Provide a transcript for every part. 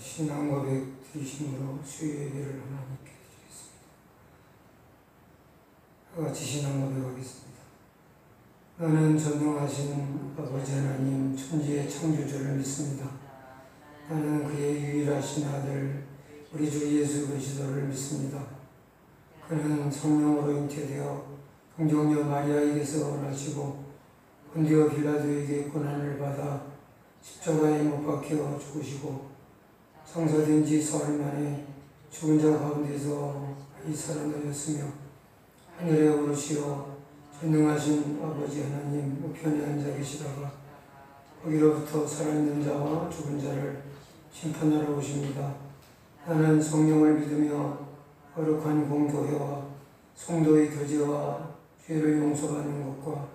신앙 고백 드리심으로 주의 예배를 하나님께 드리겠습니다. 같이 신앙 고백하겠습니다. 나는 전능하신 아버지 하나님 천지의 창조주를 믿습니다. 나는 그의 유일하신 아들 우리 주 예수 그리스도를 믿습니다. 그는 성령으로 잉태되어 동정녀 마리아에게서 나시고 본디오 빌라도에게 고난을 받아 십자가에 못 박혀 죽으시고 성사된 지 사흘 만에 죽은 자 가운데서 살아나셨으며 하늘에 오르시어 전능하신 아버지 하나님 우편에 앉아 계시다가 거기로부터 살아있는 자와 죽은 자를 심판하러 오십니다. 나는 성령을 믿으며 거룩한 공교회와 성도의 교제와 죄를 용서받는 것과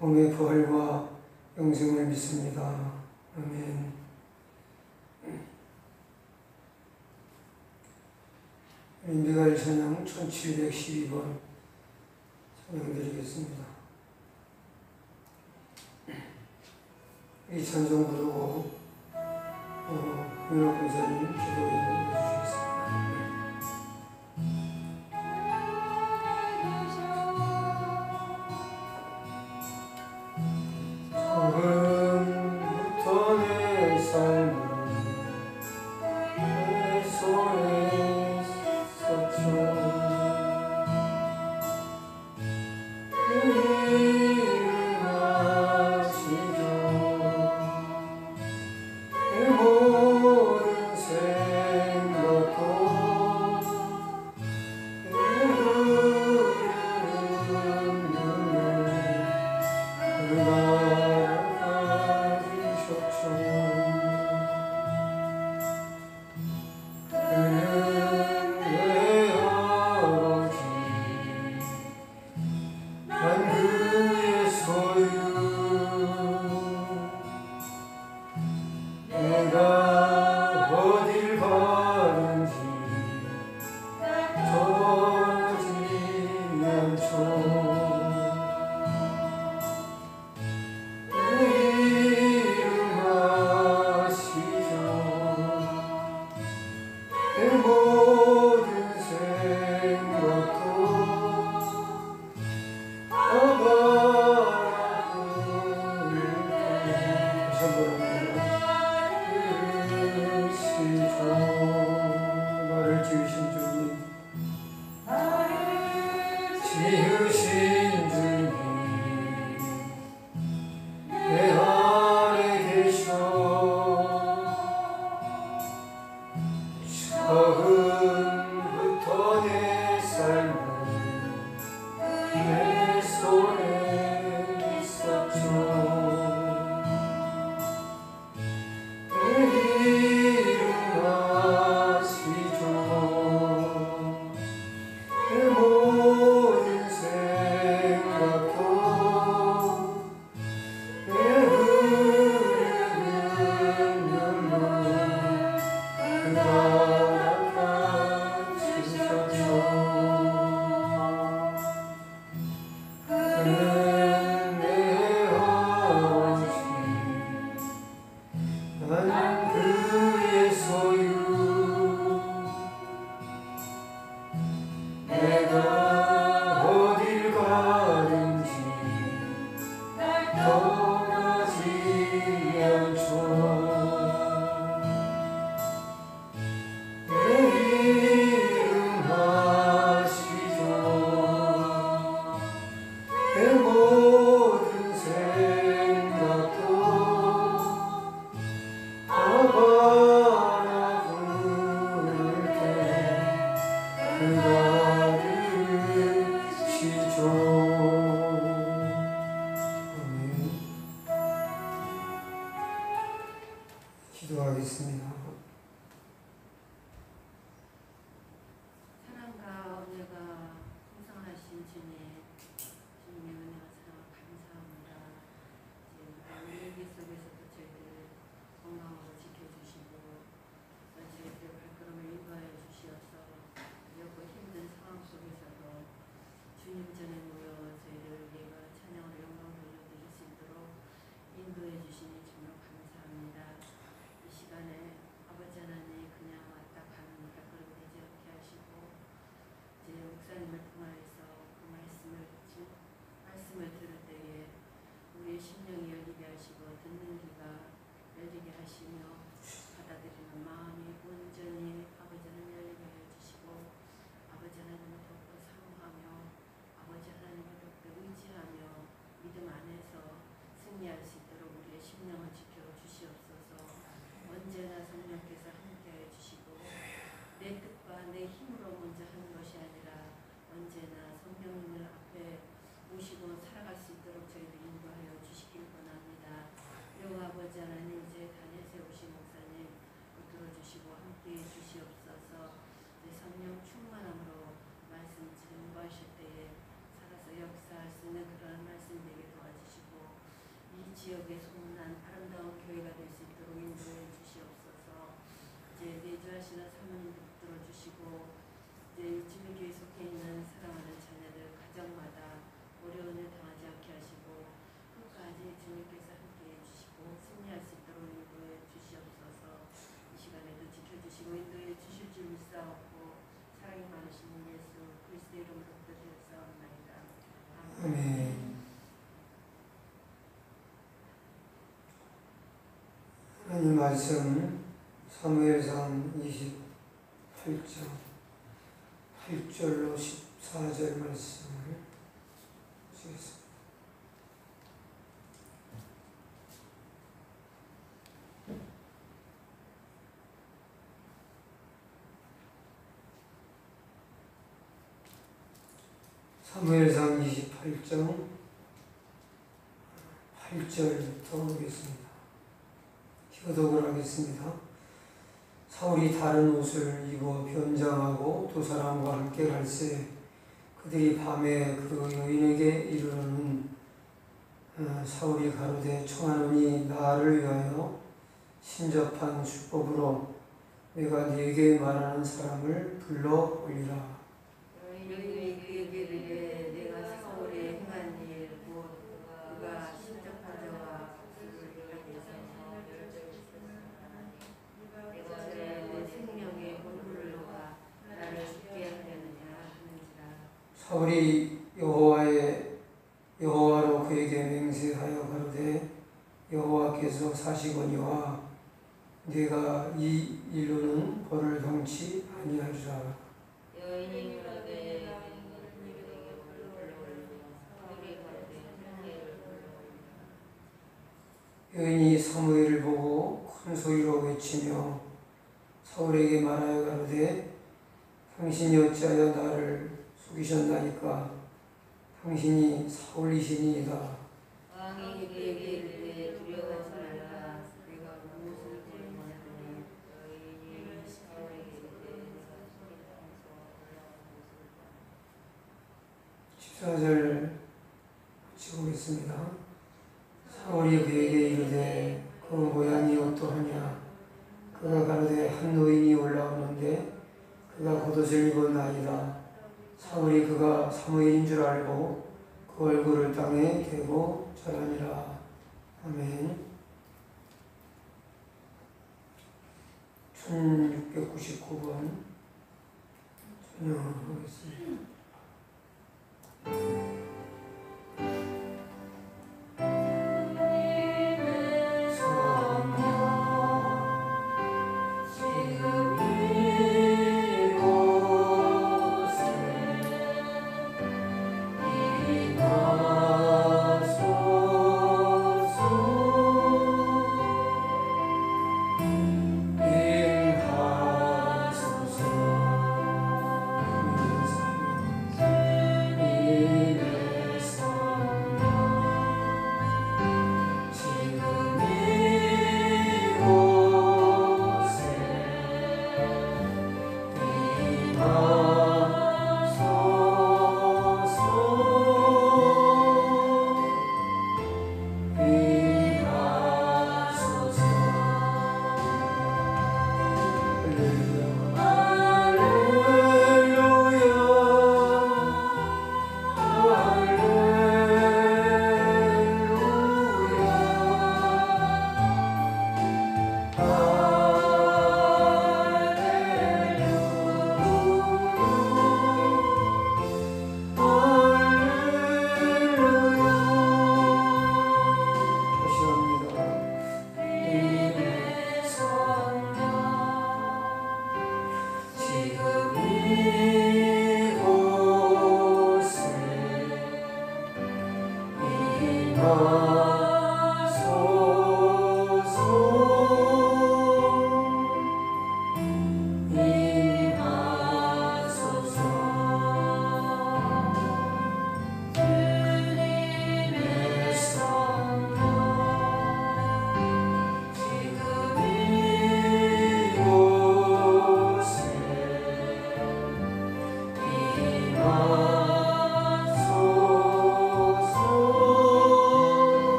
몸의 부활과 영생을 믿습니다. 아멘. 미가엘 찬양 1712번 찬양드리겠습니다. 이 찬송 부르고 윤호 권사님 기도해 주시겠습니다. 처음부터 내 삶은 내 손에 있었죠. 기도하겠습니다. 사랑과 은혜가 풍성하신 주님, 주님의 은혜가 참 감사합니다. 우리 위기 속에서도 저희들 건강으로 지켜주시고 저희들 발걸음을 인도하여 주시어서 어렵고 힘든 상황 속에서도 주님 전에 모여 저희들 예가 찬양으로 영광 돌려드릴 수 있도록 인도해 주시니 정말 감사합니다. 이 시간에 아버지 속에 소문난 아름다운 교회가 될 수 있도록 인도해 주시옵소서. 이제 내주하시는 사모님 붙들어 주시고 이제 주님교회 속해 있는 사랑하는 자녀들 가정마다 어려운 일 당하지 않게 하시고 끝까지 주님께서 함께해 주시고 승리할 수 있도록 인도해 주시옵소서. 이 시간에도 지켜주시고 인도해 주실 줄 믿사옵고 사랑이 많으신 예수 그리스도의 이름으로 기도드렸사옵나이다. 아멘. 하나님 말씀 사무엘상 28장 8절로 14절 말씀을 보시겠습니다. 사무엘상 28장 8절부터 보겠습니다. 교독을 하겠습니다. 사울이 다른 옷을 입어 변장하고 두 사람과 함께 갈새 그들이 밤에 그 여인에게 이르러는 사울이 가로되 청하노니 나를 위하여 신접한 수법으로 내가 네게 말하는 사람을 불러 올리라. 여인이 그에게 이르되 내가 사울의 행한 일 곧 그가 신접한 자와 박수를 위하여서 내 생명의 본물을 놓아 나를 죽게 하려느냐 하는지라. 사울이 여호와로 그에게 맹세하여 가로되 여호와께서 사시거니와 네가 이 일로는 벌을 당치 아니하리라. 여인이 가로되 사울이 가로되 여인이 사무엘을 보고 큰 소리로 외치며 사울에게 말하여 가로되 당신이 어찌하여 나를 속이셨나이까. 당신이 사울이시니이다. 왕이 그에게 이르되 두려워하지 말라. 내가 무엇을 구원하느니 여인이 사울에게 이르되 사울이 당에서 올라온 것을 14절 같이 보겠습니다. 사울이 그에게 이르되 그 모양이 어떠하냐. 그가 가로되 한 노인이 올라오는데 그가 겉옷을 입었나이다. 사울이 그가 사무엘인 줄 알고 그 얼굴을 땅에 대고 절하니라. 아멘. 1699번 찬양하겠습니다.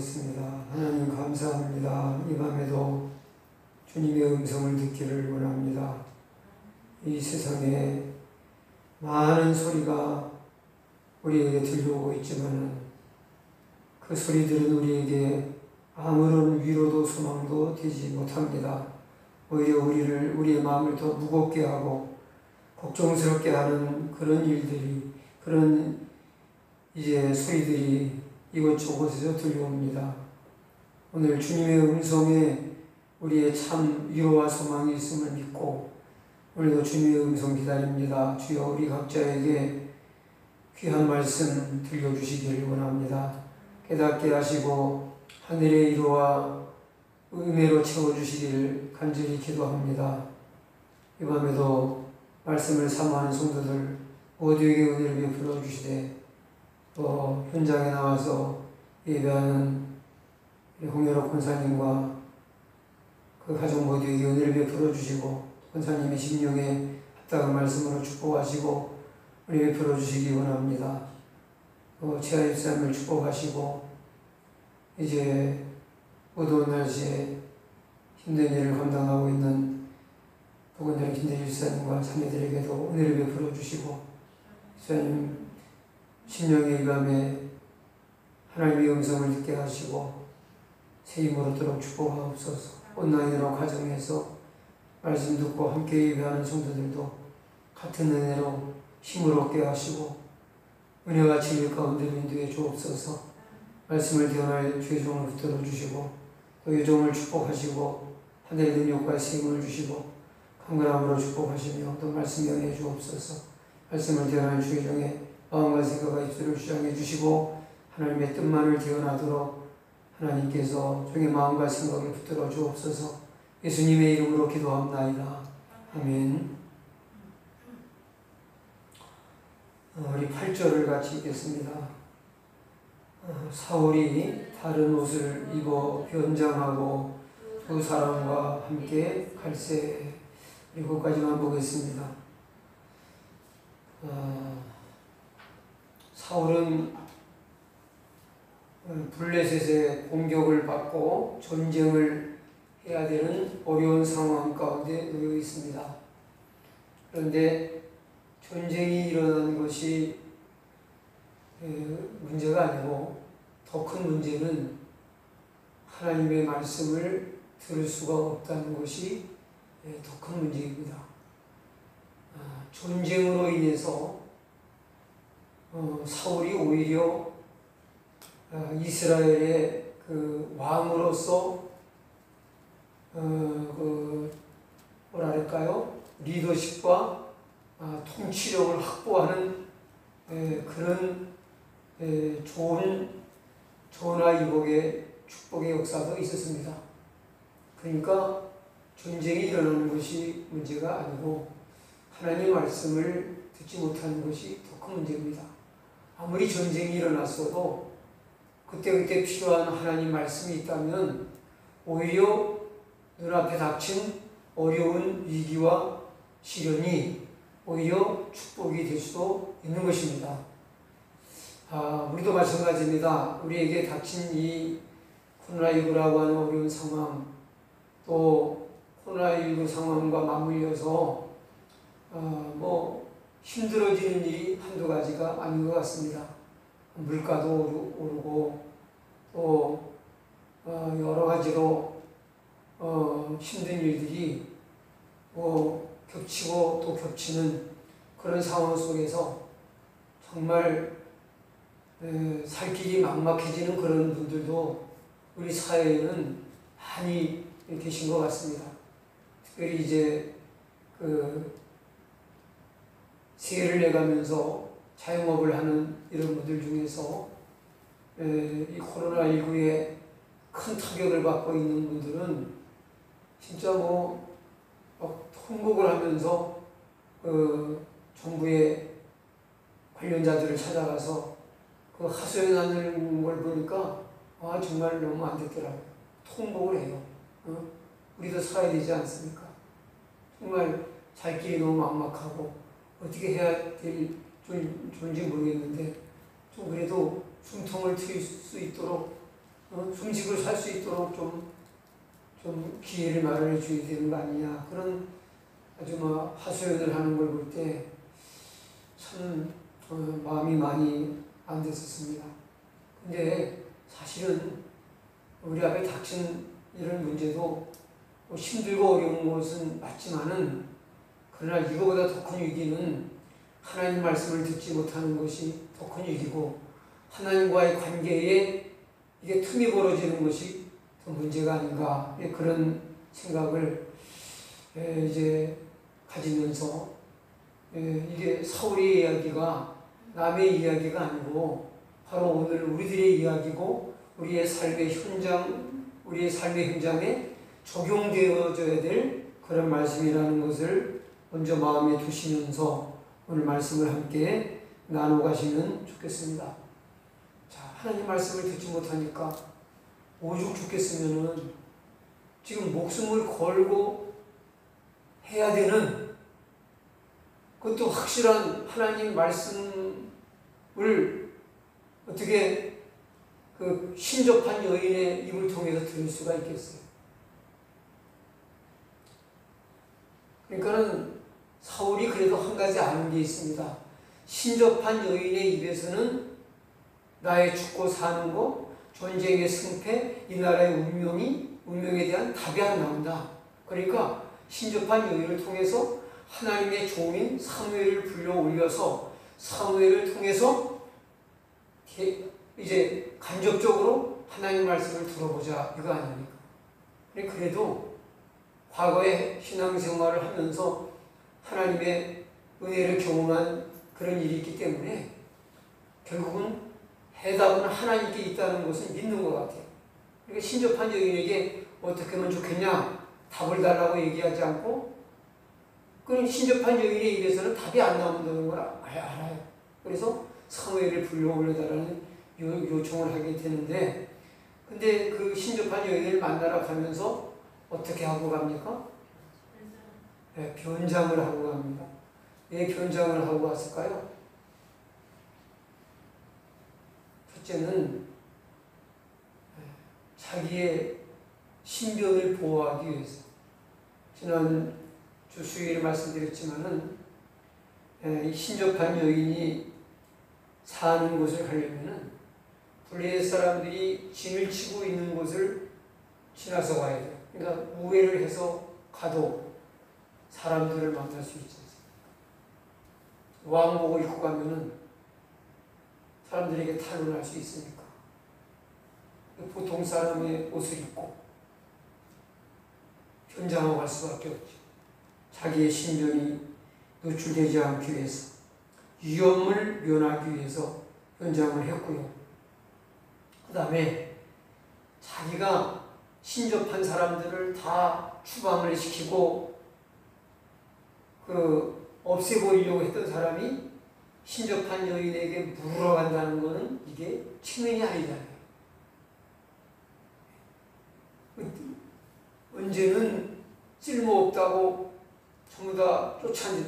기도하겠습니다. 하나님 감사합니다. 이 밤에도 주님의 음성을 듣기를 원합니다. 이 세상에 많은 소리가 우리에게 들려오고 있지만 그 소리들은 우리에게 아무런 위로도 소망도 되지 못합니다. 오히려 우리의 마음을 더 무겁게 하고 걱정스럽게 하는 그런 일들이, 그런 이제 소리들이 이곳저곳에서 들려옵니다. 오늘 주님의 음성에 우리의 참 위로와 소망이 있음을 믿고 오늘도 주님의 음성 기다립니다. 주여 우리 각자에게 귀한 말씀 들려주시기를 원합니다. 깨닫게 하시고 하늘의 위로와 은혜로 채워주시기를 간절히 기도합니다. 이 밤에도 말씀을 사모하는 성도들 모두에게 은혜를 베풀어 주시되 또 현장에 나와서 예배하는 홍여록 권사님과 그 가족 모두에게 은혜를 베풀어 주시고 권사님의 심령에 합당한 말씀으로 축복하시고 은혜 베풀어 주시기 원합니다. 또 최하 집사님을 축복하시고 이제 어두운 날씨에 힘든 일을 감당하고 있는 보건자리 김대일 집사님과 자매들에게도 은혜를 베풀어 주시고 집사님 심령의 이 밤에 하나님의 음성을 듣게 하시고 새 힘을 얻도록 축복하옵소서. 온라인으로 가정에서 말씀 듣고 함께 예배하는 성도들도 같은 은혜로 힘을 얻게 하시고 은혜와 진리 가운데로 인도해 주옵소서. 말씀을 대언할 주의 종을 붙들어 주시고 또 유종을 축복하시고 하늘의 능력과 세임을 주시고 강건함으로 축복하시며 또 말씀 연해 주옵소서. 말씀을 대언할 주의 종의 마음과 생각과 입술을 주장해 주시고 하나님의 뜻만을 대언하도록 하나님께서 종의 마음과 생각을 붙들어 주옵소서. 예수님의 이름으로 기도합나이다. 아멘. 우리 8절을 같이 읽겠습니다. 사울이 다른 옷을 입어 변장하고 두 사람과 함께 갈새. 이거까지만 보겠습니다. 사울은 블레셋의 공격을 받고 전쟁을 해야 되는 어려운 상황 가운데 놓여 있습니다. 그런데 전쟁이 일어나는 것이 문제가 아니고 더 큰 문제는 하나님의 말씀을 들을 수가 없다는 것이 더 큰 문제입니다. 전쟁으로 인해서 사울이 오히려 이스라엘의 그 왕으로서 리더십과 통치력을 확보하는 그런 좋은 전화위복의 축복의 역사도 있었습니다. 그러니까 전쟁이 일어나는 것이 문제가 아니고 하나님의 말씀을 듣지 못하는 것이 더 큰 문제입니다. 아무리 전쟁이 일어났어도 그때그때 필요한 하나님 말씀이 있다면 오히려 눈앞에 닥친 어려운 위기와 시련이 오히려 축복이 될 수도 있는 것입니다. 우리도 마찬가지입니다. 우리에게 닥친 이 코로나19라고 하는 어려운 상황, 또 코로나19 상황과 맞물려서 힘들어지는 일이 한두 가지가 아닌 것 같습니다. 물가도 오르고 또 여러 가지로 힘든 일들이 겹치고 또 겹치는 그런 상황 속에서 정말 살 길이 막막해지는 그런 분들도 우리 사회에는 많이 계신 것 같습니다. 특별히 이제 세를 내가면서 자영업을 하는 이런 분들 중에서 이 코로나19에 큰 타격을 받고 있는 분들은 진짜 통곡을 하면서 정부의 관련자들을 찾아가서 그 하소연하는 걸 보니까 정말 너무 안 됐더라고요. 통곡을 해요. 우리도 살아야 되지 않습니까? 정말 살 길이 너무 막막하고 어떻게 해야 될지 모르겠는데 좀 그래도 숨통을 트일 수 있도록 숨쉬고 살 수 있도록 좀 기회를 마련해 줘야 되는 거 아니냐. 그런 아주 하소연을 하는 걸 볼 때 참 마음이 많이 안 됐었습니다. 근데 사실은 우리 앞에 닥친 이런 문제도 힘들고 어려운 것은 맞지만은 그러나 이거보다 더 큰 위기는 하나님 말씀을 듣지 못하는 것이 더 큰 위기고 하나님과의 관계에 이게 틈이 벌어지는 것이 더 문제가 아닌가 그런 생각을 이제 가지면서 이게 사울의 이야기가 남의 이야기가 아니고 바로 오늘 우리들의 이야기고 우리의 삶의 현장에 적용되어져야 될 그런 말씀이라는 것을 먼저 마음에 두시면서 오늘 말씀을 함께 나눠 가시면 좋겠습니다. 자, 하나님 말씀을 듣지 못하니까 오죽 죽겠으면은 지금 목숨을 걸고 해야 되는 그것도 확실한 하나님 말씀을 어떻게 그 신접한 여인의 입을 통해서 들을 수가 있겠어요. 그러니까는 사울이 그래도 한 가지 아는 게 있습니다. 신접한 여인의 입에서는 나의 죽고 사는 것, 전쟁의 승패, 이 나라의 운명에 대한 답이 안 나온다. 그러니까 신접한 여인을 통해서 하나님의 종인 사무엘을 불러 올려서 사무엘을 통해서 이제 간접적으로 하나님 말씀을 들어보자 이거 아닙니까? 그래도 과거에 신앙생활을 하면서 하나님의 은혜를 경험한 그런 일이 있기 때문에 결국은 해답은 하나님께 있다는 것을 믿는 것 같아요. 그러니까 신접한 여인에게 어떻게 하면 좋겠냐 답을 달라고 얘기하지 않고 그런 신접한 여인의 입에서는 답이 안 나온다는 걸 알아요. 그래서 사무엘을 불러 올려달라는 요청을 하게 되는데 근데 그 신접한 여인을 만나러 가면서 어떻게 하고 갑니까? 네, 변장을 하고 갑니다. 왜 변장을 하고 갔을까요? 첫째는 자기의 신변을 보호하기 위해서. 지난 주 수요일에 말씀드렸지만은 이 신접한 여인이 사는 곳을 가려면은 블레셋 사람들이 진을 치고 있는 곳을 지나서 가야 돼요. 그러니까 우회를 해서 가도 사람들을 만날 수 있지 않습니까? 왕복을 입고 가면은 사람들에게 탄원할 수 있으니까. 보통 사람의 옷을 입고 현장하고 갈 수밖에 없죠. 자기의 신변이 노출되지 않기 위해서, 위험을 면하기 위해서 현장을 했고요. 그 다음에 자기가 신접한 사람들을 다 추방을 시키고 없애버리려고 했던 사람이 신접한 여인에게 물어간다는 것은 이게 치명이 아니잖아요. 언제는 쓸모없다고 전부 다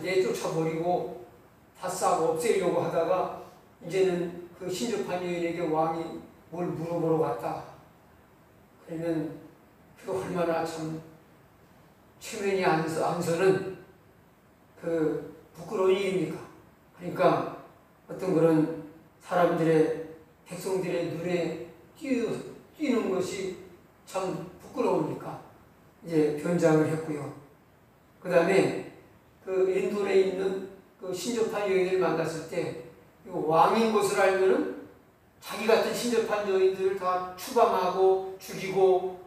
내쫓아버리고 다 싸고 없애려고 하다가 이제는 그 신접한 여인에게 왕이 뭘 물어보러 갔다. 그러면 그거 얼마나 참 체면이 안 서는 그 부끄러운 일입니까? 그러니까 어떤 그런 사람들의 백성들의 눈에 띄는 것이 참 부끄러우니까 이제 변장을 했고요. 그 다음에 그 엔돌에 있는 그 신접한 여인을 만났을 때 왕인 것을 알면은 자기 같은 신접한 여인들을 다 추방하고 죽이고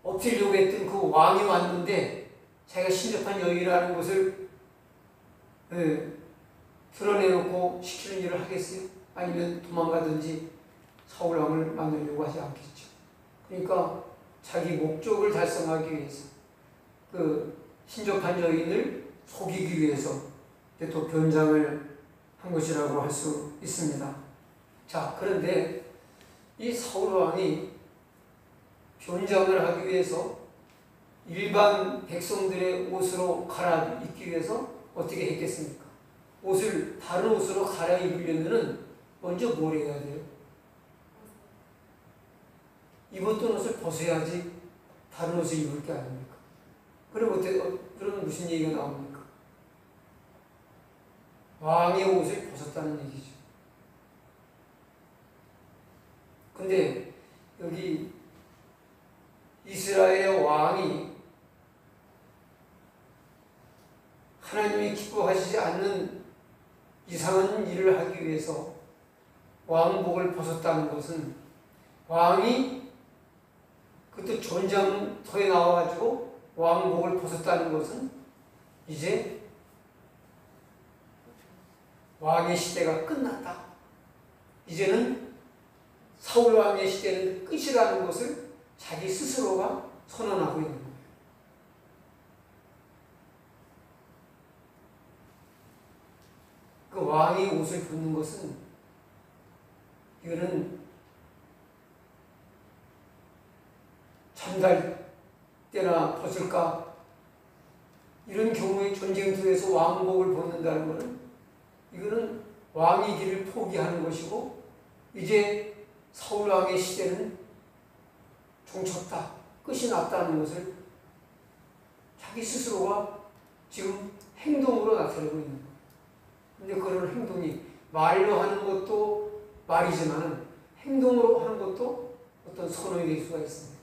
없애려고 했던 그 왕이 왔는데 자기가 신접한 여인이라는 것을 드러내놓고 시키는 일을 하겠어요? 아니면 도망가든지 사울 왕을 만나려고 하지 않겠죠. 그러니까 자기 목적을 달성하기 위해서 그 신접한 여인을 속이기 위해서 또 변장을 한 것이라고 할 수 있습니다. 자, 그런데 이 사울 왕이 변장을 하기 위해서 일반 백성들의 옷으로 갈아입기 위해서 어떻게 했겠습니까? 다른 옷으로 갈아입으려면 먼저 뭘 해야 돼요? 입었던 옷을 벗어야지 다른 옷을 입을 게 아닙니까? 그럼 그럼 무슨 얘기가 나옵니까? 왕의 옷을 벗었다는 얘기죠. 근데 여기 이스라엘의 왕이 하나님이 기뻐하시지 않는 이상한 일을 하기 위해서 왕복을 벗었다는 것은 왕이 그때 전장터에 나와가지고 왕복을 벗었다는 것은 이제 왕의 시대가 끝났다. 이제는 사울 왕의 시대는 끝이라는 것을 자기 스스로가 선언하고 있는 거예요. 그 왕이 옷을 벗는 것은 이거는 잠잘 때나 벗을까? 이런 경우에 전쟁터에서 왕복을 벗는다는 것은 이거는 왕의 길을 포기하는 것이고 이제 사울왕의 시대는 종쳤다. 끝이 났다는 것을 자기 스스로가 지금 행동으로 나타내고 있는 거예요. 근데 그런 행동이 말로 하는 것도 말이지만 행동으로 하는 것도 어떤 선언이 될 수가 있습니다.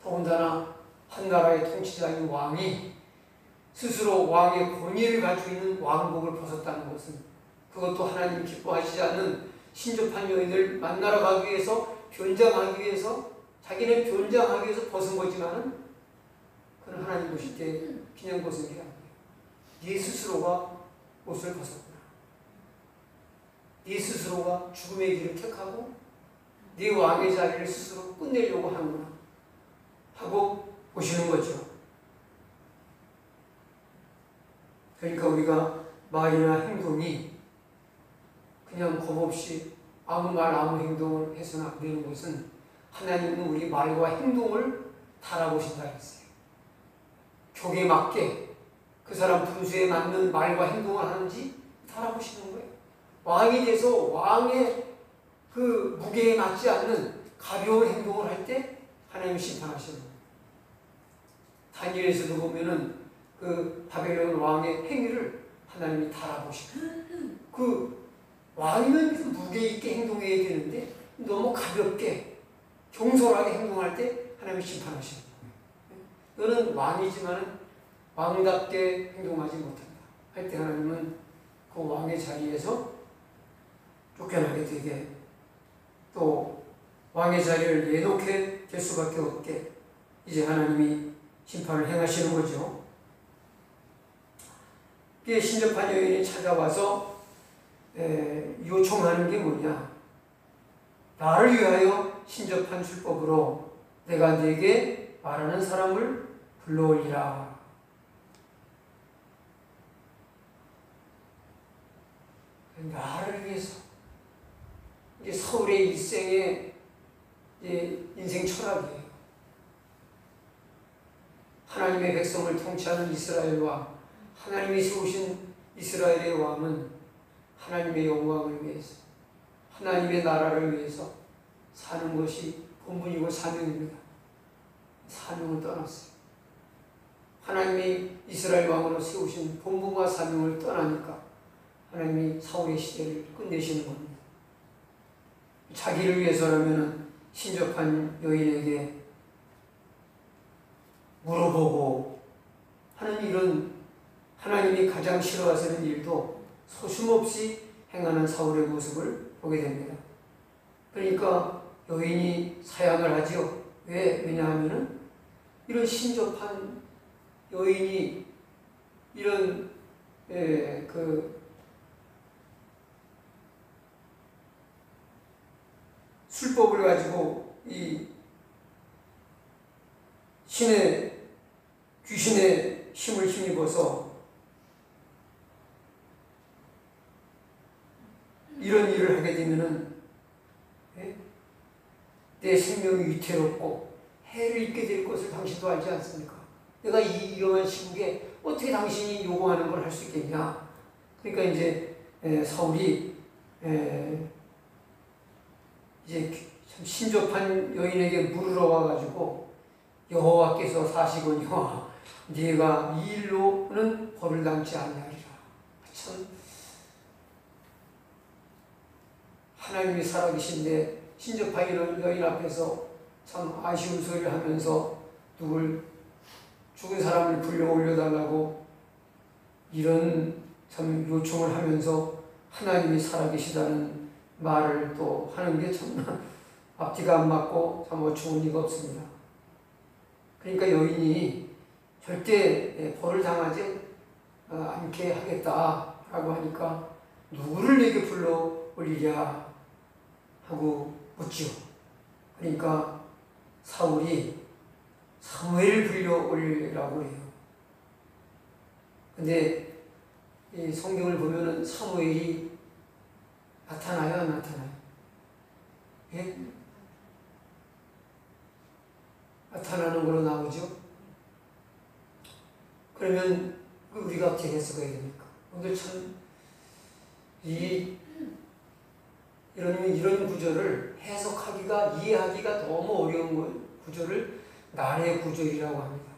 더군다나 한 나라의 통치자인 왕이 스스로 왕의 권위를 가지고 있는 왕복을 벗었다는 것은 그것도 하나님 기뻐하시지 않는 신접한 여인을 만나러 가기 위해서 변장하기 위해서 자기는 변장하기 위해서 벗은 거지만은 그는 하나님 보실 때 그냥 벗은 게 아니에요. 네 스스로가 옷을 벗었구나. 네 스스로가 죽음의 길을 택하고 네 왕의 자리를 스스로 끝내려고 하는구나 하고 보시는 거죠. 그러니까 우리가 말이나 행동이 그냥 겁없이 아무 말 아무 행동을 해서는 안 되는 것은 하나님은 우리 말과 행동을 달아보신다 했어요. 격에 맞게 그 사람 분수에 맞는 말과 행동을 하는지 달아보시는 거예요. 왕이 돼서 왕의 그 무게에 맞지 않는 가벼운 행동을 할 때 하나님이 심판하시는 거예요. 다니엘에서도 보면은 그 바벨론 왕의 행위를 하나님이 달아보시고 그 왕이면 무게 있게 행동해야 되는데 너무 가볍게 경솔하게 행동할 때 하나님이 심판하시는 거예요. 너는 왕이지만 왕답게 행동하지 못한다 할 때 하나님은 그 왕의 자리에서 쫓겨나게 되게 또 왕의 자리를 내놓게 될 수밖에 없게 이제 하나님이 심판을 행하시는 거죠. 이게 신접한 여인이 찾아와서 요청하는 게 뭐냐? 나를 위하여 신접한 술법으로 내가 네게 말하는 사람을 불러올리라. 나를 위해서 이게 사울의 일생의 인생 철학이에요. 하나님의 백성을 통치하는 이스라엘 왕, 하나님이 세우신 이스라엘의 왕은 하나님의 영광을 위해서, 하나님의 나라를 위해서 사는 것이 본분이고 사명입니다. 사명을 떠났어요. 하나님이 이스라엘 왕으로 세우신 본분과 사명을 떠나니까 하나님이 사울의 시대를 끝내시는 겁니다. 자기를 위해서라면 신접한 여인에게 물어보고 하는 이런 하나님이 가장 싫어하시는 일도 소심없이 행하는 사울의 모습을 보게 됩니다. 그러니까 여인이 사양을 하지요. 왜냐하면 이런 신접한 여인이 이런 술법을 가지고 이 귀신의 힘을 힘입어서 이런 일을 하게 되면은 내 생명이 위태롭고 해를 입게 될 것을 당신도 알지 않습니까? 내가 이 위험한 시국에 어떻게 당신이 요구하는 걸 할 수 있겠냐? 그러니까 이제 사울이 이제 참 신접한 여인에게 물으러 와가지고 여호와께서 사시거니와 네가 이 일로는 벌을 당치 아니하리라. 참 하나님이 살아계신데 신접한 이런 여인 앞에서 참 아쉬운 소리를 하면서 누굴 죽은 사람을 불러 올려달라고 이런 참 요청을 하면서 하나님이 살아계시다는 말을 또 하는 게 참 앞뒤가 안 맞고 참 어처구니가 리가 없습니다. 그러니까 여인이 절대 벌을 당하지 않게 하겠다라고 하니까 누구를 내게 불러 올리랴 하고 묻지요. 그러니까 사울이 사무엘을 불러 올리라고 해요. 근데 이 성경을 보면은 사무엘이 나타나요, 안 나타나요? 예? 나타나는 걸로 나오죠. 그러면 우리가 어떻게 해석해야 됩니까? 오늘 참 이런 구절을 해석하기가 이해하기가 너무 어려운 구절을 난의 구절이라고 합니다.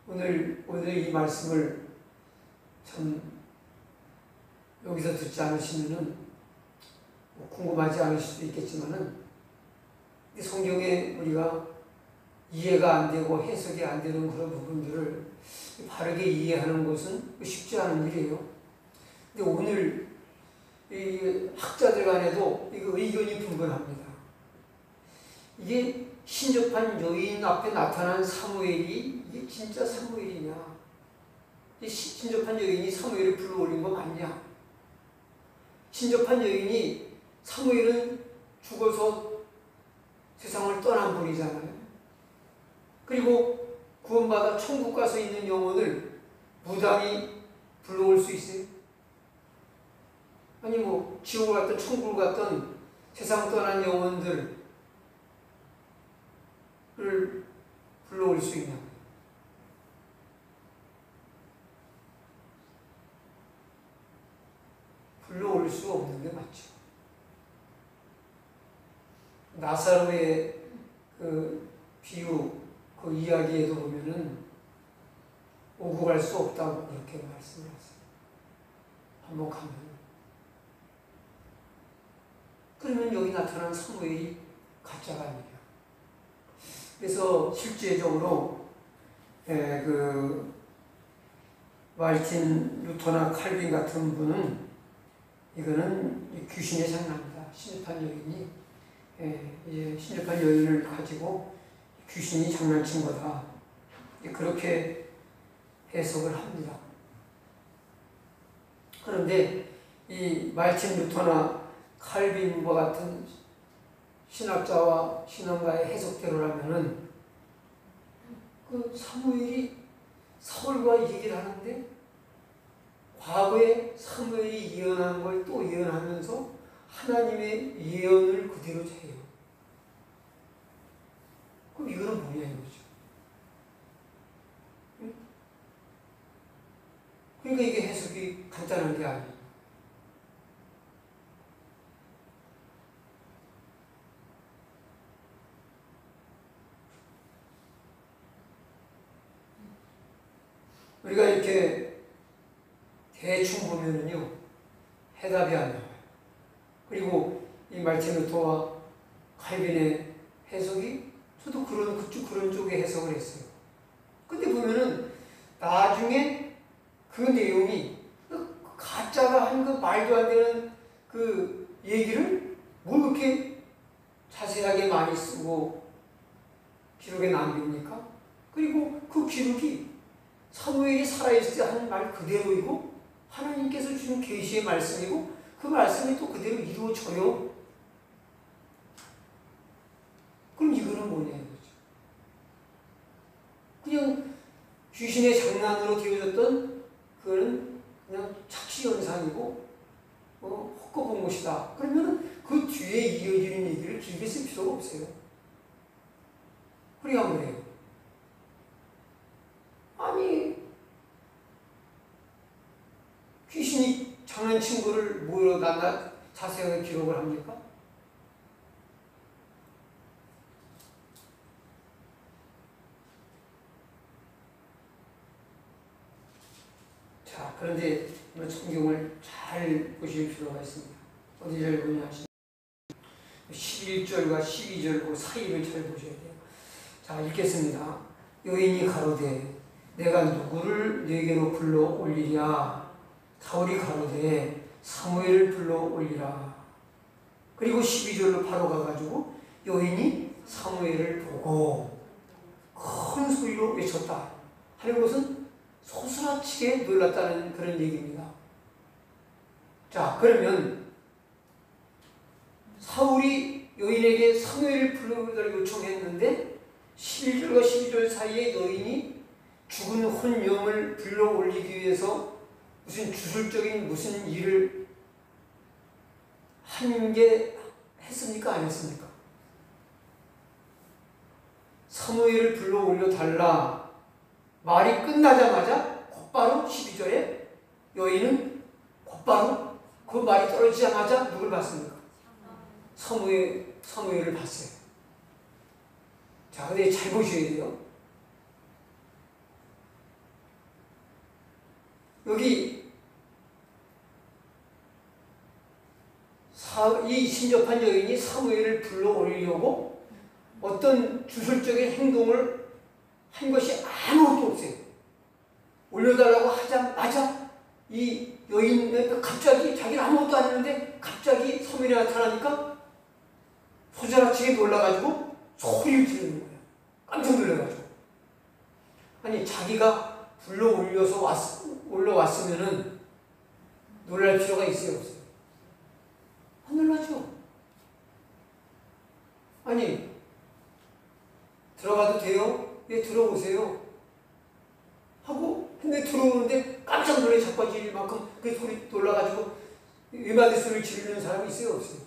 오늘 이 말씀을 참 여기서 듣지 않으시면은 궁금하지 않으실 수도 있겠지만은 성경에 우리가 이해가 안 되고 해석이 안 되는 그런 부분들을 바르게 이해하는 것은 쉽지 않은 일이에요. 근데 오늘 이 학자들 간에도 이거 의견이 분분합니다. 이게 신접한 여인 앞에 나타난 사무엘이 이게 진짜 사무엘이냐? 이 신접한 여인이 사무엘을 불러올린 거 맞냐? 신접한 여인이 사무엘은 죽어서 세상을 떠난 분이잖아요. 그리고 구원받아 천국 가서 있는 영혼을 무당이 불러올 수 있어요? 아니 지옥을 갔던 천국을 갔던 세상 떠난 영혼들을 불러올 수 있냐고요. 불러올 수 없는 게 맞죠. 나사로의 그 비유, 그 이야기에도 보면은 오고 갈 수 없다고 그렇게 말씀을 하세요. 한번 가면. 그러면 여기 나타난 사무엘이 가짜가 아니에요. 그래서 실제적으로 그 마르틴 루터나 칼빈 같은 분은 이거는 귀신의 장난이다. 신접한 여인이 이제 신접한 여인을 가지고 귀신이 장난친 거다. 그렇게 해석을 합니다. 그런데 이 마르틴 루터나 칼빈과 같은 신학자와 신앙가의 해석대로라면은 그 사무엘이 사울과 얘기를 하는데 과거에 사무엘이 예언한 걸 또 예언하면서 하나님의 예언을 그대로 해요. 그럼 이거는 뭐냐 이거죠. 그러니까 이게 해석이 간단한 게 아니에요. 우리가 이렇게 대충 보면은요, 해답이 안 나와요. 그리고 이 마르틴 루터와 칼빈의 해석이 저도 그런 쪽의 해석을 했어요. 근데 보면은 나중에 그 내용이 가짜가 한 그 말도 안 되는 그 얘기를 뭘 그렇게 자세하게 많이 쓰고 기록에 남깁니까? 그리고 그 기록이 사무엘이 살아있을 때 하는 말 그대로이고 하나님께서 주신 계시의 말씀이고 그 말씀이 또 그대로 이루어져요. 그럼 이거는 뭐냐 이거죠. 그냥 귀신의 장난으로 되어졌던 그거는 그냥 착시현상이고 헛것본 것이다. 그러면 그 뒤에 이어지는 얘기를 길게 쓸 필요가 없어요. 우리가 뭐래요? 아니 귀신이 장난친 거를 뭐로 자세하게 기록을 합니까? 자, 그런데 성경을 잘 보실 필요가 있습니다. 어디 잘 보냐 하시면 11절과 12절 그 사이를 잘 보셔야 돼요. 자, 읽겠습니다. 여인이 가로되 내가 누구를 네게로 불러 올리랴. 사울이 가로되 사무엘을 불러 올리라. 그리고 12절로 바로 가가지고 여인이 사무엘을 보고 큰 소리로 외쳤다 하는 것은 소스라치게 놀랐다는 그런 얘기입니다. 자, 그러면 사울이 여인에게 사무엘을 불러달라고 요청했는데 11절과 12절 사이에 여인이 죽은 혼영을 불러 올리기 위해서 무슨 주술적인 무슨 일을 한 게 했습니까? 안 했습니까? 사무엘을 불러 올려달라 말이 끝나자마자 곧바로 12절에 여인은 곧바로 그 말이 떨어지자마자 누굴 봤습니까? 사무엘을 봤어요. 자, 근데 잘 보셔야 돼요. 여기 이 신접한 여인이 사무엘을 불러 올리려고 어떤 주술적인 행동을 한 것이 아무것도 없어요. 올려달라고 하자마자 이 여인은 갑자기 자기는 아무것도 안 했는데 갑자기 사무엘이 나타나니까 소자라치게 놀라가지고 소리를 지르는 거예요. 깜짝 놀라가지고. 아니, 자기가 불러 올라왔으면은 놀랄 필요가 있어요, 없어요? 안 놀라죠? 아니, 들어가도 돼요? 예, 들어오세요. 하고, 근데 들어오는데 깜짝 놀래 자빠질 만큼 그 소리 놀라가지고 음악의 소리를 지르는 사람이 있어요, 없어요?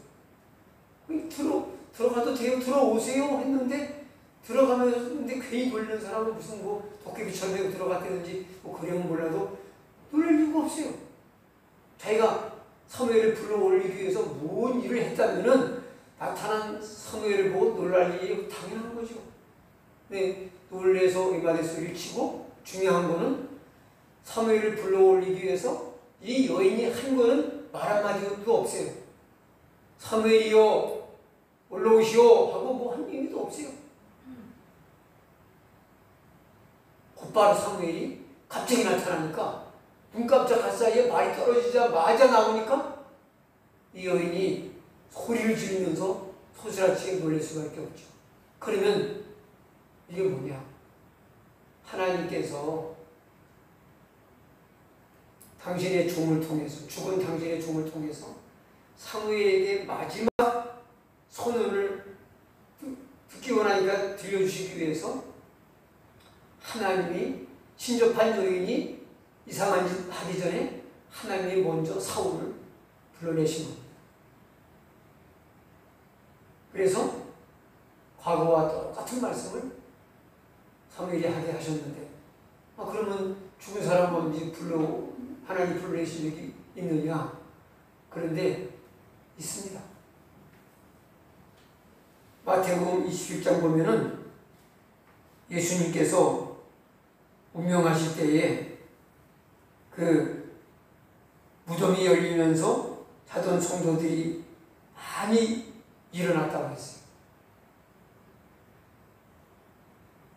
들어가도 돼요? 들어오세요? 했는데 들어가면데 괜히 놀리는 사람은 무슨 뭐 도깨비처럼 들어갔다든지 뭐 그러면 몰라도 놀랄 이유가 없어요. 자기가 사무엘을 불러 올리기 위해서 뭔 일을 했다면은 나타난 사무엘을 보고 놀랄 일이 당연한 거죠. 네, 놀래서 음악의 소리를 치고 중요한 거는 사무엘을 불러 올리기 위해서 이 여인이 한 거는 말 한마디도 없어요. 사무엘이여 올라오시오 하고 뭐 한 얘기도 없어요. 곧바로 사무엘이 갑자기 나타나니까 눈 깜짝할 사이에 말이 떨어지자마자 나오니까 이 여인이 소리를 지르면서 소스라치게 놀랄 수밖에 없죠. 그러면 이게 뭐냐? 하나님께서 당신의 종을 통해서, 죽은 당신의 종을 통해서 사무엘에게 마지막 선언을 듣기 원하니까 들려주시기 위해서 하나님이 신접한 여인이 이상한 짓 하기 전에 하나님이 먼저 사울을 불러내신 겁니다. 그래서 과거와 똑같은 말씀을 사무엘이 하게 하셨는데 그러면 죽은 사람은 이제 하나님 불러내신 적이 있느냐? 그런데 있습니다. 마태복음 21장 보면은 예수님께서 운명하실 때에 그 무덤이 열리면서 자던 성도들이 많이 일어났다고 했어요.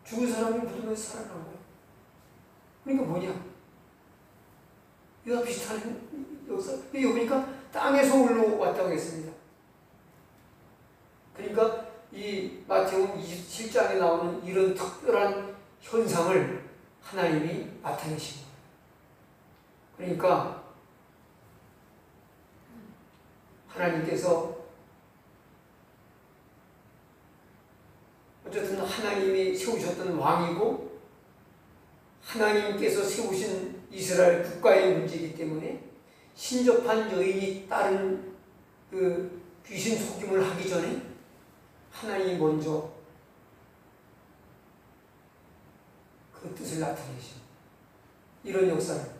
죽은 사람이 무덤에서 살아난 거예요. 그러니까 뭐냐? 이와 비슷한 역사. 여기 보니까 땅에서 올라왔다고 했습니다. 그러니까 이 마태복음 27장에 나오는 이런 특별한 현상을 하나님이 나타내신 거예요. 그러니까 하나님께서 어쨌든 하나님이 세우셨던 왕이고 하나님께서 세우신 이스라엘 국가의 문제이기 때문에 신접한 여인이 다른 그 귀신 속임을 하기 전에 하나님이 먼저 그 뜻을 나타내신 이런 역사를 보죠.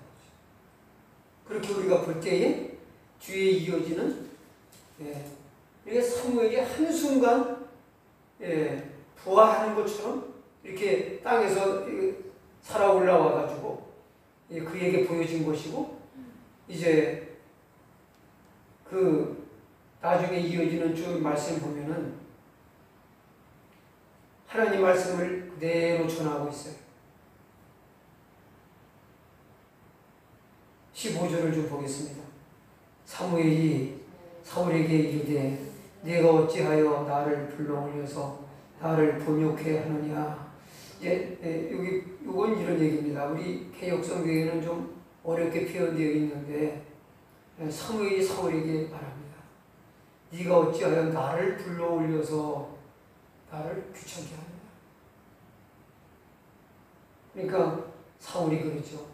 그렇게 우리가 볼 때에 뒤에 이어지는 이게 사무엘이 한순간 부활하는 것처럼 이렇게 땅에서 살아 올라와 가지고 그에게 보여진 것이고, 이제 그 나중에 이어지는 쭉 말씀 보면은 하나님 말씀을 그대로 전하고 있어요. 15절을 좀 보겠습니다. 사무엘이 사울에게 이르되 네가 어찌하여 나를 불러올려서 나를 본욕해 하느냐. 요건 이런 얘기입니다. 우리 개역성경에는 좀 어렵게 표현되어 있는데 사무엘이 사울에게 말합니다. 네가 어찌하여 나를 불러올려서 나를 귀찮게 하느냐. 그러니까 사울이 그러죠.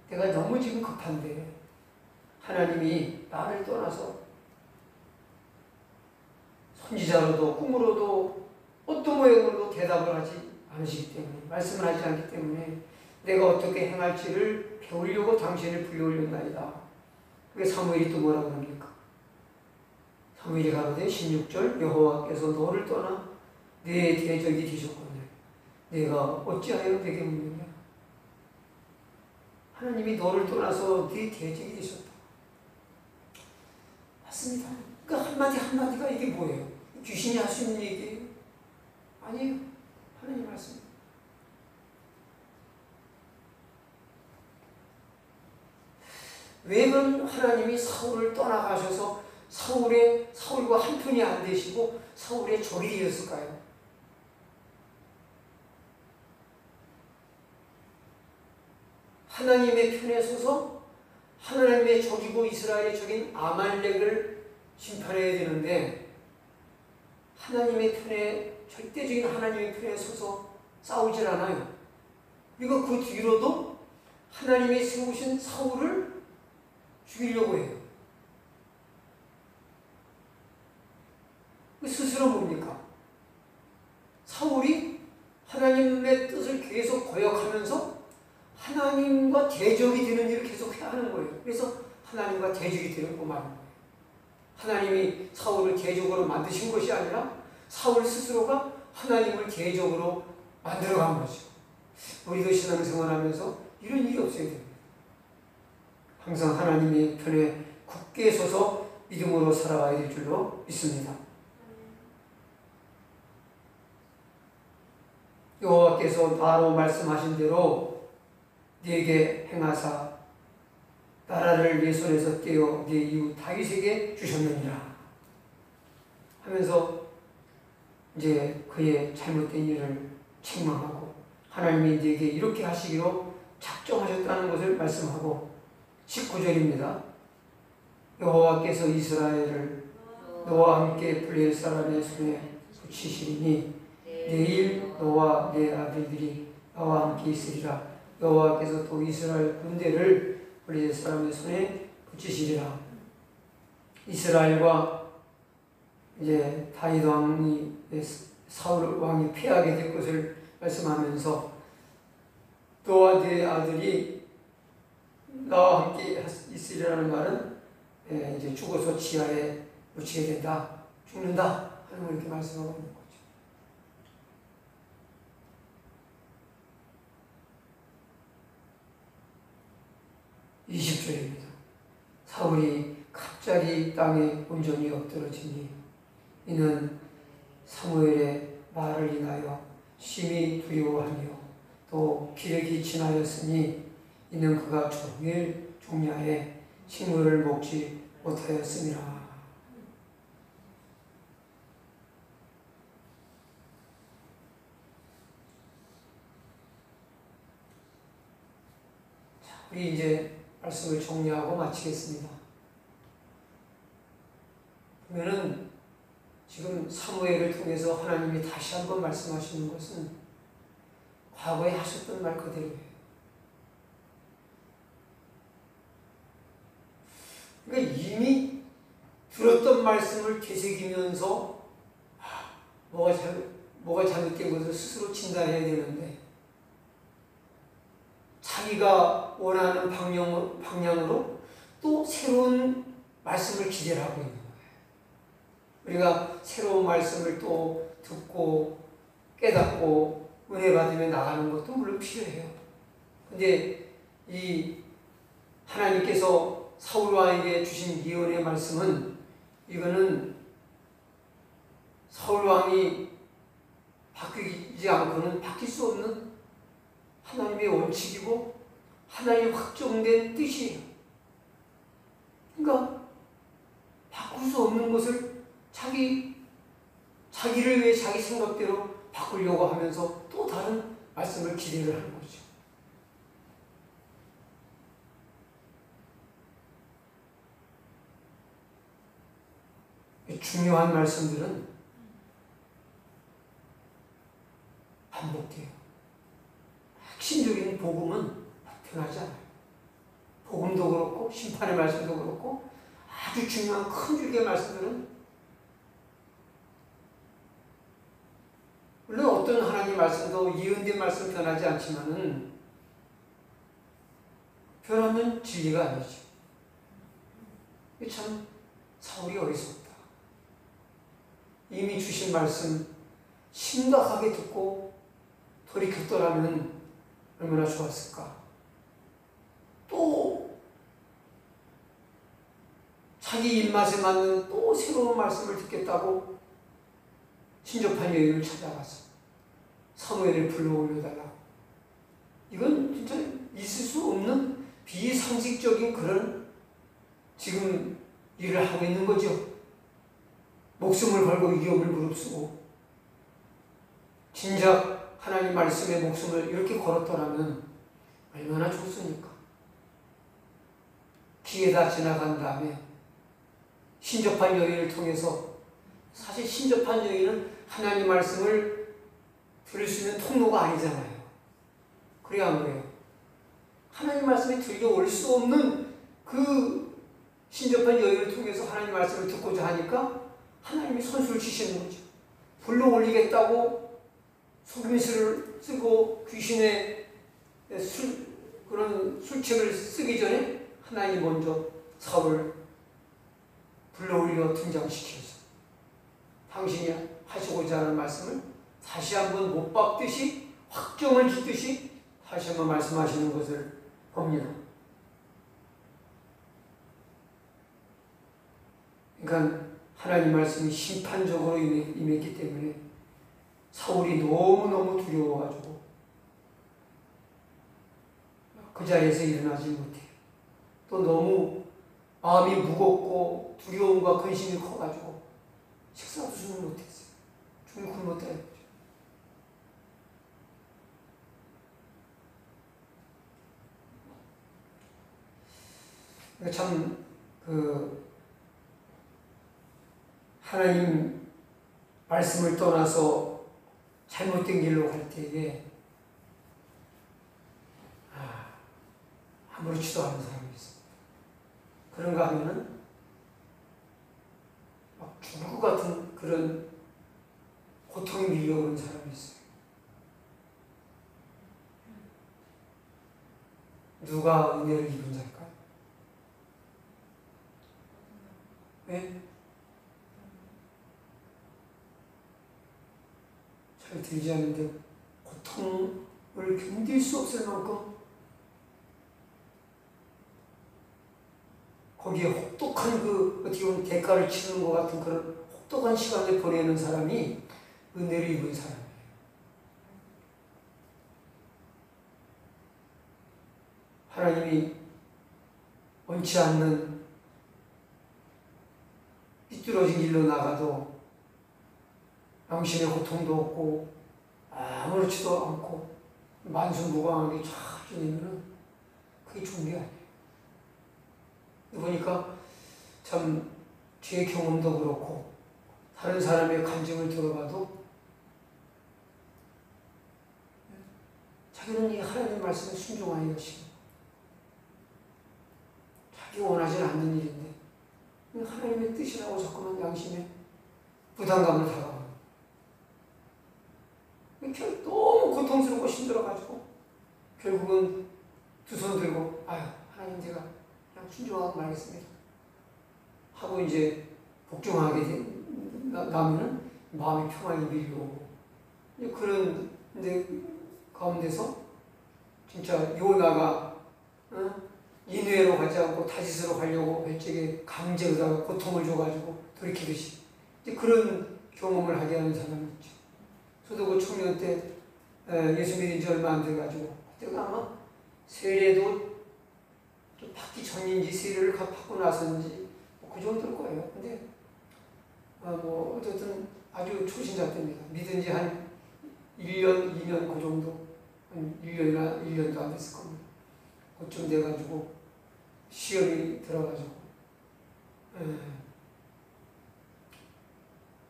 내가 너무 지금 급한데 하나님이 나를 떠나서 선지자로도 꿈으로도 어떤 모양으로도 대답을 하지 않으시기 때문에, 말씀을 하지 않기 때문에 내가 어떻게 행할지를 배우려고 당신을 불러올렸나이다. 그게 사무엘이 또 뭐라고 합니까? 사무엘이 가로되 16절 여호와께서 너를 떠나 내 대적이 되셨거늘 내가 어찌하여 내게 묻느냐. 하나님이 너를 떠나서 네 대적이 되셨다. 맞습니다. 그러니까 한마디 한마디가 이게 뭐예요? 귀신이 할 수 있는 얘기예요? 아니에요. 하나님 말씀. 왜 그런 하나님이 사울을 떠나가셔서 사울과 한편이 안 되시고 사울의 적이 되었을까요? 하나님의 편에 서서 하나님의 적이고 이스라엘의 적인 아말렉을 심판해야 되는데 하나님의 편에, 절대적인 하나님의 편에 서서 싸우질 않아요. 그리고 그 뒤로도 하나님이 세우신 사울을 죽이려고 해요. 스스로 뭡니까? 사울이 하나님의 뜻을 계속 거역하면서 하나님과 대적이 되는 일을 계속 해야 하는 거예요. 그래서 하나님과 대적이 되고 마는 거예요. 하나님이 사울을 대적으로 만드신 것이 아니라 사울 스스로가 하나님을 대적으로 만들어간 거죠. 우리도 신앙생활하면서 이런 일이 없어야 됩니다. 항상 하나님의 편에 굳게 서서 믿음으로 살아가야 될 줄로 믿습니다. 여호와께서 나로 말씀하신 대로 네게 행하사 나라를 네 손에서 떼어 네 이웃 다윗에게 주셨느니라 하면서 이제 그의 잘못된 일을 책망하고 하나님이 네게 이렇게 하시기로 작정하셨다는 것을 말씀하고 19절입니다. 여호와께서 이스라엘을 너와 함께 블레 사람의 손에 붙이시리니 내일 너와 내 아들들이 나와 함께 있으리라. 여호와께서 또 이스라엘 군대를 블레 사람의 손에 붙이시리라. 이스라엘과 이제 다윗 왕이 사울 왕이 패하게 될 것을 말씀하면서 너와 네 아들이 나와 함께 있으리라는 말은 이제 죽어서 지하에 묻히게 된다, 죽는다 하는 걸 이렇게 말씀하고 있는 거죠. 20절입니다. 사울이 갑자기 땅에 온전히 엎드러지니 이는 사무엘의 말을 인하여 심히 두려워하며 또 기력이 지나였으니 이는 그가 종일 종야에 식물을 먹지 못하였음이라. 우리 이제 말씀을 정리하고 마치겠습니다. 보면은 지금 사무엘을 통해서 하나님이 다시 한번 말씀하시는 것은 과거에 하셨던 말 그대로예요. 그러니까 이미 들었던 말씀을 되새기면서 뭐가 잘못된 것을 스스로 진단해야 되는데 자기가 원하는 방향으로 또 새로운 말씀을 기대를 하고 있는 거예요. 우리가 새로운 말씀을 또 듣고 깨닫고 은혜 받으며 나가는 것도 물론 필요해요. 근데 이 하나님께서 사울왕에게 주신 예언의 말씀은 이거는 사울왕이 바뀌지 않고는 바뀔 수 없는 하나님의 원칙이고 하나님의 확정된 뜻이에요. 그러니까 바꿀 수 없는 것을 자기를 위해 자기 생각대로 바꾸려고 하면서 또 다른 말씀을 기대를 하는 거죠. 중요한 말씀들은 반복돼요. 핵심적인 복음은 변하지 않아요. 복음도 그렇고 심판의 말씀도 그렇고 아주 중요한 큰 줄기의 말씀들은 물론 어떤 하나님 말씀도 예언된 말씀 변하지 않지만은 변하는 진리가 아니죠. 참 사울이 어리석다. 이미 주신 말씀 심각하게 듣고 돌이켰더라면 얼마나 좋았을까. 또 자기 입맛에 맞는 또 새로운 말씀을 듣겠다고 신접한 여인을 찾아가서 사무엘을 불러올려달라고. 이건 진짜 있을 수 없는 비상식적인 그런 지금 일을 하고 있는 거죠. 목숨을 걸고 위협을 무릅쓰고 진작 하나님 말씀에 목숨을 이렇게 걸었더라면 얼마나 좋습니까? 기회다 지나간 다음에 신접한 여인을 통해서, 사실 신접한 여인은 하나님 말씀을 들을 수 있는 통로가 아니잖아요. 그래야 안 그래요? 하나님 말씀이 들려올 수 없는 그 신접한 여인을 통해서 하나님 말씀을 듣고자 하니까 하나님이 선수를 치시는 거죠. 불러 올리겠다고 속임수를 쓰고 귀신의 그런 술책을 쓰기 전에 하나님이 먼저 사울을 불러 올려 등장시켜서 당신이 하시고자 하는 말씀을 다시 한번 못 박듯이 확정을 짓듯이 다시 한번 말씀하시는 것을 봅니다. 그러니까 하나님 말씀이 심판적으로 임했기 때문에 사울이 너무너무 두려워가지고 그 자리에서 일어나지 못해요. 또 너무 마음이 무겁고 두려움과 근심이 커가지고 식사도 좀 못했어요. 굶고 못해요. 참 하나님 말씀을 떠나서 잘못된 길로 갈 때에 아무렇지도 않은 사람이 있습니다. 그런가 하면은 막 죽을 것 같은 그런 고통이 밀려오는 사람이 있어요. 누가 은혜를 입은 자일까요? 네? 잘 들리지 않는데 고통을 견딜 수 없을 만큼 거기에 혹독한 어떻게 보면 대가를 치르는 것 같은 그런 혹독한 시간을 보내는 사람이 은혜를 입은 사람이에요. 하나님이 원치 않는 삐뚤어진 길로 나가도 양심의 고통도 없고 아무렇지도 않고 만순무강하게 잘 지내면 그게 좋은 게 아니에요. 보니까 참 제 경험도 그렇고 다른 사람의 간증을 들어봐도 자기는 이 하나님 말씀에 순종하는 것이 자기 원하지 않는 일인데 하나님의 뜻이라고 자꾸만 양심에 부담감을 다가옵니다. 너무 고통스럽고 힘들어가지고 결국은 두 손 들고 하나님 제가 그냥 순종하고 말겠습니다 하고 이제 복종하게 나면은 마음이 평안이 밀려오고 그런 데 가운데서 진짜 요나가 인후로 가지 않고 타짓으로 가려고 별적에 강제로다가 고통을 줘가지고 돌이키듯이 이제 그런 경험을 하게 하는 사람이 있죠. 저도 그 청년 때 예수 믿은 지 얼마 안 돼가지고 그때가 아마 세례도 좀 받기 전인지 세례를 받고 나서인지 그 정도일 거예요. 근데 뭐 어쨌든 아주 초신자 때입니다. 믿은 지 한 1년, 2년 그 정도, 한 1년이나 1년도 안 됐을 겁니다. 그쯤 돼가지고 시험이 들어가지고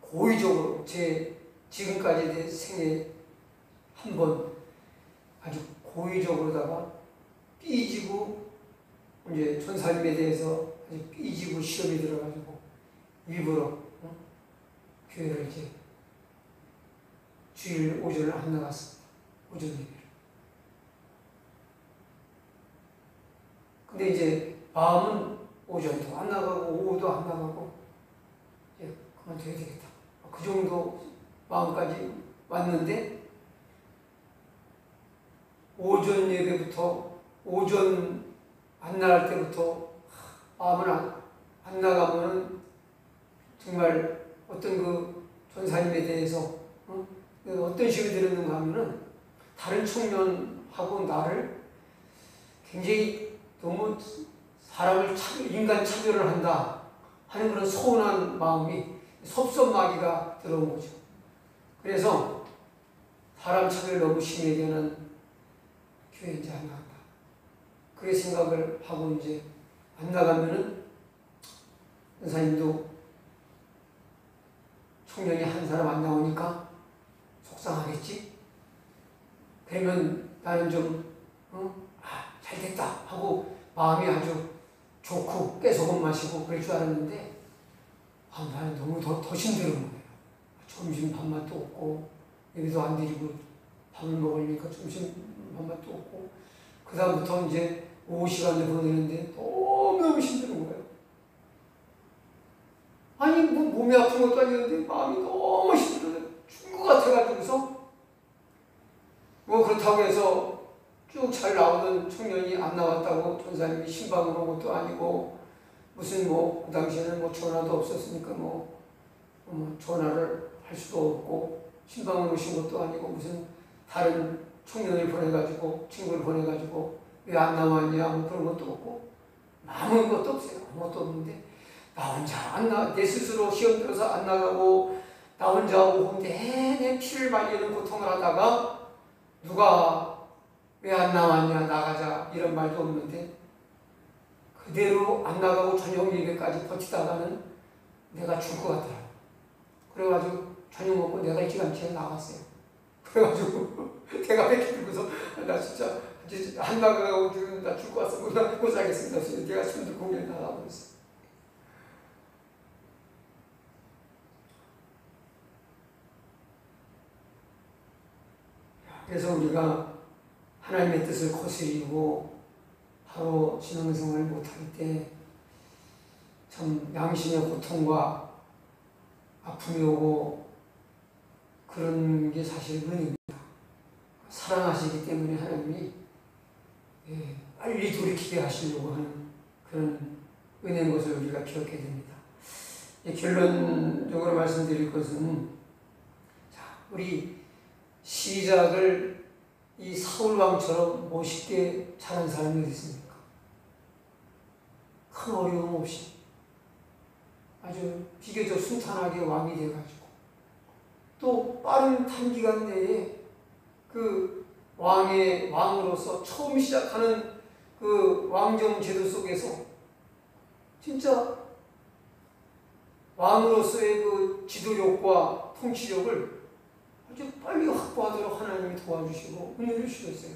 고의적으로 제 지금까지 내 생에 한 번 아주 고의적으로다가 삐지고 이제 전사님에 대해서 아주 삐지고 시험이 들어가지고 일부러 교회를 이제 주일 오전을 안 나갔습니다. 오전 예배를. 근데 이제 마음은 오전도 안 나가고 오후도 안 나가고 이제 그만둬야 되겠다. 그 정도 마음까지 왔는데 오전 예배부터 오전 안 나갈 때부터 마음을 안 나가면은 정말 어떤 그 전사님에 대해서 어떤 식으로 들었는가 하면은 다른 청년하고 나를 굉장히 너무 사람을 인간 차별을 한다 하는 그런 서운한 마음이 섭섭마귀가 들어온 거죠. 그래서 사람 차별 너무 심하게 하는 교회 이제 안 나간다. 그렇게 생각을 하고 이제 안 나가면은 선사님도 청년이 한 사람 안 나오니까 속상하겠지? 그러면 나는 좀, 잘 됐다 하고 마음이 아주 좋고 깨소금 마시고 그럴 줄 알았는데, 나는 너무 더 힘든 거예요. 점심 밥맛도 없고, 예배도 안 드리고 밥을 먹으니까 점심 밥맛도 없고, 그다음부터 이제 오후 시간을 보내는데 너무너무 힘든 거예요. 아니, 뭐 몸이 아픈 것도 아니었는데 마음이 너무 힘들어요. 죽을 것 같아가지고서 뭐 그렇다고 해서 쭉 잘 나오던 청년이 안 나왔다고 전사님이 신방으로 온 것도 아니고 무슨 뭐 그 당시에는 뭐 전화도 없었으니까 뭐 전화를 할 수도 없고 신방으로 오신 것도 아니고 무슨 다른 청년을 보내가지고 친구를 보내가지고 왜 안 나왔냐 뭐 그런 것도 없고 아무것도 없어요. 아무것도 없는데 나 혼자 내 스스로 시험 들어서 안 나가고 나 혼자 오고 내내 피를 말리는 고통을 하다가 누가 왜 안 나왔냐 나가자 이런 말도 없는데 그대로 안 나가고 저녁 예배까지 버티다가는 내가 죽을 것 같더라고. 그래가지고 저녁 먹고 내가 일찌감치게 나갔어요. 그래가지고 내가 뺏기 들고서 나 진짜 안 나가고 지금 나 죽을 것 같아서 못 살겠습니다. 그래서 내가 손들 공연에 나가버렸어요. 그래서 우리가 하나님의 뜻을 거스리고 바로 신앙생활을 못할 때 참 양심의 고통과 아픔이 오고 그런 게 사실 은입니다. 사랑하시기 때문에 하나님이 빨리 돌이키게 하시려고 하는 그런 은혜인 것을 우리가 기억해야 됩니다. 결론적으로 말씀드릴 것은 우리 시작을 이 사울왕처럼 멋있게 잘한 사람이 어디 있습니까? 큰 어려움 없이 아주 비교적 순탄하게 왕이 돼가지고 또 빠른 단기간 내에 그 왕으로서 처음 시작하는 그 왕정 제도 속에서 진짜 왕으로서의 그 지도력과 통치력을 아주 빨리 확보하도록 하나님이 도와주시고 은혜를 주셨어요.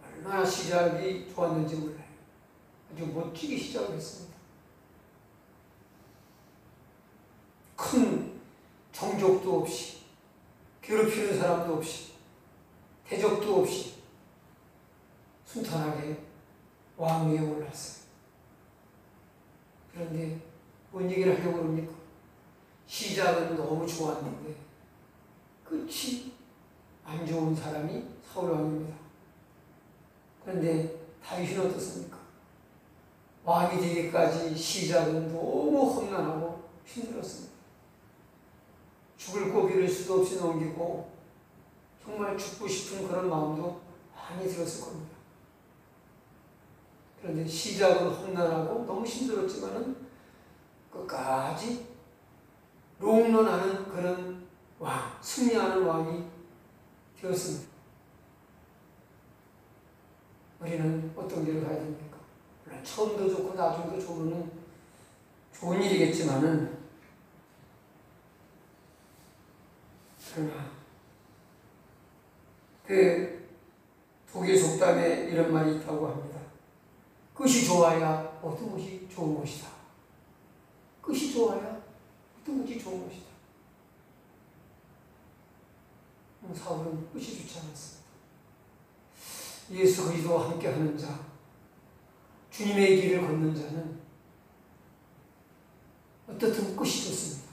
얼마나 시작이 좋았는지 몰라요. 아주 멋지게 시작을 했습니다. 큰 정적도 없이 괴롭히는 사람도 없이 대적도 없이 순탄하게 왕위에 올랐어요. 그런데 뭔 얘기를 하려고 그럽니까? 시작은 너무 좋았는데 끝이 안 좋은 사람이 사울왕입니다. 그런데 다윗은 어떻습니까? 왕이 되기까지 시작은 너무 험난하고 힘들었습니다. 죽을 고비를 수도 없이 넘기고 정말 죽고 싶은 그런 마음도 많이 들었을 겁니다. 그런데 시작은 험난하고 너무 힘들었지만은 끝까지 롱런하는 그런 왕, 승리하는 왕이 되었습니다. 우리는 어떤 길을 가야 됩니까? 물론 처음도 좋고 나중도 좋으면 좋은 일이겠지만은, 그러나 그 독일 속담에 이런 말이 있다고 합니다. 끝이 좋아야 모든 것이 좋은 것이다. 끝이 좋아야 모든 것이 좋은 것이다. 사울은 끝이 좋지 않았습니다. 예수 그리스도와 함께하는 자, 주님의 길을 걷는 자는 어떻든 끝이 좋습니다.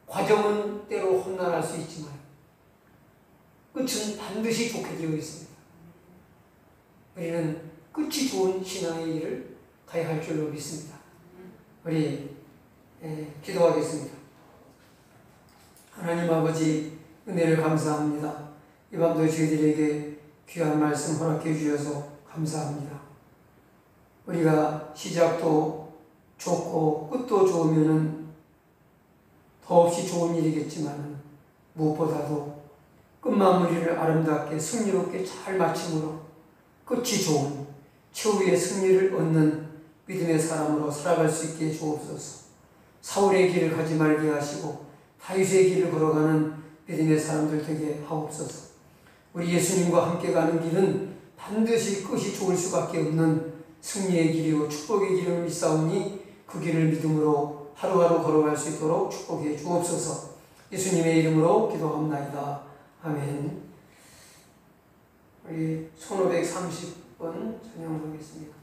과정은 때로 험난할 수 있지만 끝은 반드시 좋게 되어 있습니다. 우리는 끝이 좋은 신앙의 일을 가야 할 줄로 믿습니다. 우리 기도하겠습니다. 하나님 아버지, 은혜를 감사합니다. 이 밤도 저희들에게 귀한 말씀 허락해 주셔서 감사합니다. 우리가 시작도 좋고 끝도 좋으면 더없이 좋은 일이겠지만 무엇보다도 끝마무리를 아름답게 승리롭게 잘 마침으로 끝이 좋은 최후의 승리를 얻는 믿음의 사람으로 살아갈 수 있게 주옵소서. 사울의 길을 가지 말게 하시고 다윗의 길을 걸어가는 믿음의 사람들 되게 하옵소서. 우리 예수님과 함께 가는 길은 반드시 끝이 좋을 수밖에 없는 승리의 길이요 축복의 길을 믿사오니 그 길을 믿음으로 하루하루 걸어갈 수 있도록 축복해 주옵소서. 예수님의 이름으로 기도합나이다. 아멘. 우리 1530번 찬양하겠습니다.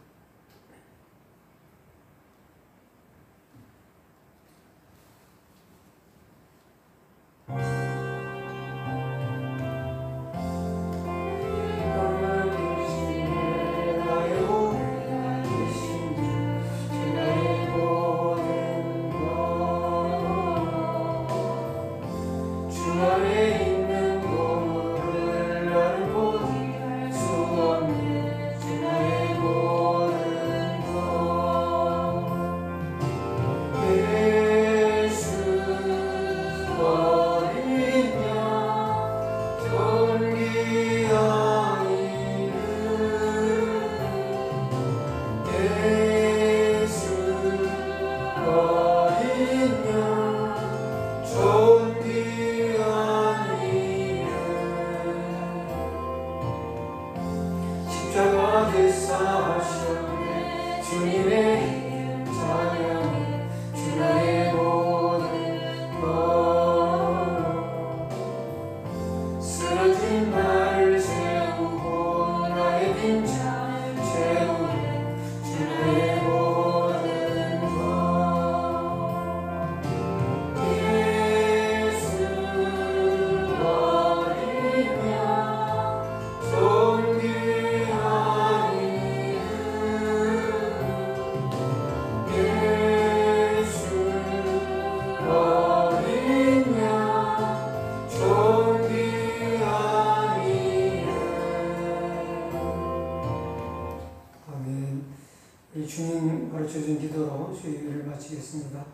주님 가르쳐준 기도로 수요일을 마치겠습니다.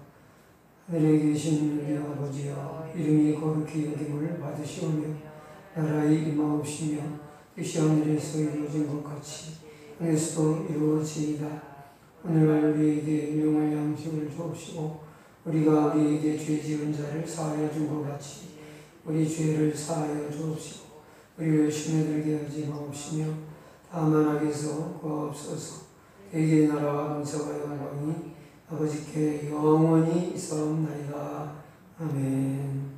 하늘에 계신 우리 아버지여, 이름이 거룩히 여김을 받으시오며 나라의 임하옵시며 뜻이 하늘에서 이루어진 것 같이 땅에서도 이루어지이다. 오늘날 우리에게 일용할 양식을 주옵시고 우리가 우리에게 죄 지은 자를 사하여 준 것 같이 우리 죄를 사하여 주옵시고 우리를 시험에 들게 하지 마옵시며 다만 악에서 구하옵소서. 대개의 나라와 권세와 영광이 아버지께 영원히 있사옵나이다. 아멘.